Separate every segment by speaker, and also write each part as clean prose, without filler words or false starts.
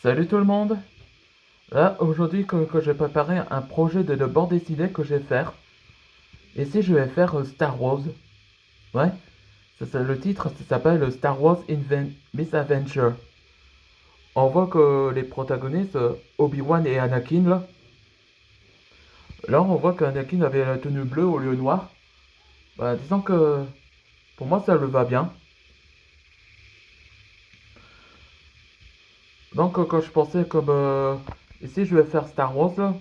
Speaker 1: Salut tout le monde! Là, aujourd'hui, que j'ai préparé un projet de bande dessinée que je vais faire. Ici, je vais faire Star Wars. Ouais, le titre, ça s'appelle Star Wars Misadventure. On voit que les protagonistes, Obi-Wan et Anakin, là, on voit qu'Anakin avait la tenue bleue au lieu noir. Bah, disons que pour moi, ça le va bien. Donc, quand je pensais comme ici, je vais faire Star Wars, là,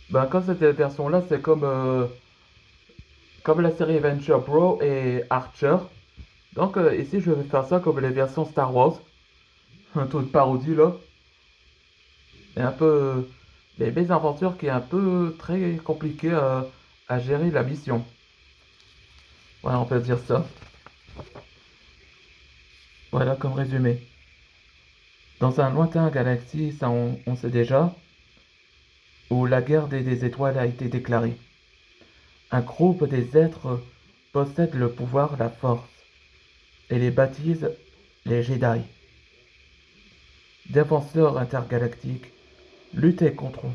Speaker 1: bah, quand cette version-là, c'est comme la série Adventure Bro et Archer. Donc ici je vais faire ça comme les versions Star Wars, un truc de parodie là, et un peu les belles aventures qui est un peu très compliqué à gérer la mission. Voilà, on peut dire ça. Voilà comme résumé. Dans un lointain galaxie, ça on sait déjà, où la guerre des étoiles a été déclarée. Un groupe des êtres possède le pouvoir, la force, et les baptise les Jedi. Défenseurs intergalactiques, luttaient contre eux.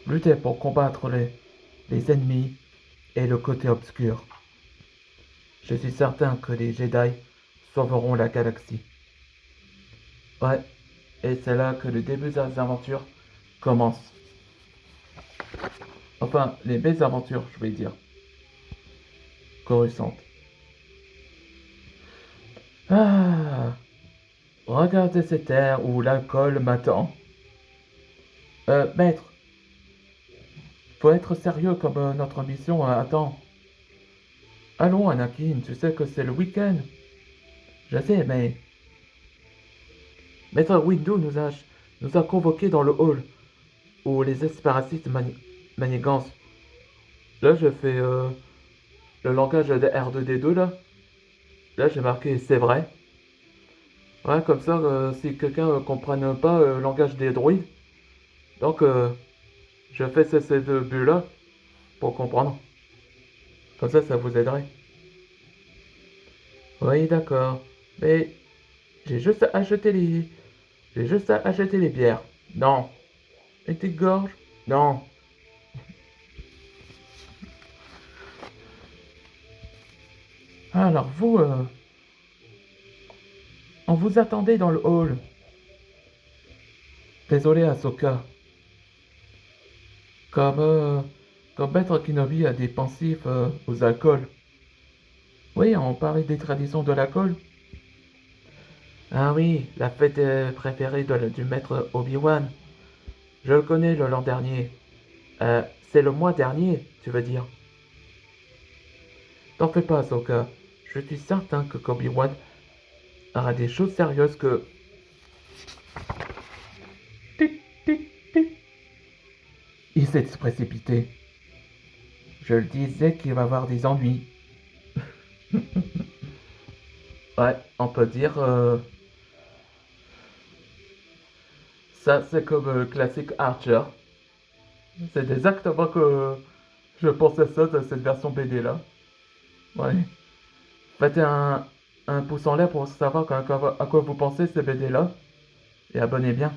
Speaker 1: Lutter pour combattre les ennemis et le côté obscur. Je suis certain que les Jedi sauveront la galaxie. Ouais, et c'est là que le début des aventures commence. Enfin, les belles aventures, je vais dire. Coruscantes. Ah, regardez cette air où l'alcool m'attend. Maître, faut être sérieux comme notre mission attend. Allons, Anakin, tu sais que c'est le week-end. Je sais, mais Maître Windu nous a convoqués dans le hall où les asparacistes manigancent. Là, je fais le langage de R2D2 là. Là, j'ai marqué c'est vrai. Ouais, comme ça, si quelqu'un ne comprenne pas le langage des droïdes, donc je fais ces deux bulles là pour comprendre. Comme ça vous aiderait. Oui, d'accord. Mais j'ai juste acheté les, j'ai juste acheté les bières. Non. Une petite gorge? Non. Alors vous, on vous attendait dans le hall. Désolé, Ahsoka. Comme, euh, comme Maître Kenobi a des pensifs aux alcools. Oui, on parlait des traditions de l'alcool. Ah oui, la fête préférée du maître Obi-Wan. Je le connais le l'an dernier. C'est le mois dernier, tu veux dire. T'en fais pas, Ahsoka. Je suis certain que Obi-Wan aura des choses sérieuses que... Tic, tic, tic. Il s'est précipité. Je le disais qu'il va avoir des ennuis. Ouais, on peut dire... ça, c'est comme classique Archer. C'est exactement que je pensais ça de cette version BD là. Ouais. Faites un pouce en l'air pour savoir à quoi vous pensez ces BD là. Et abonnez bien.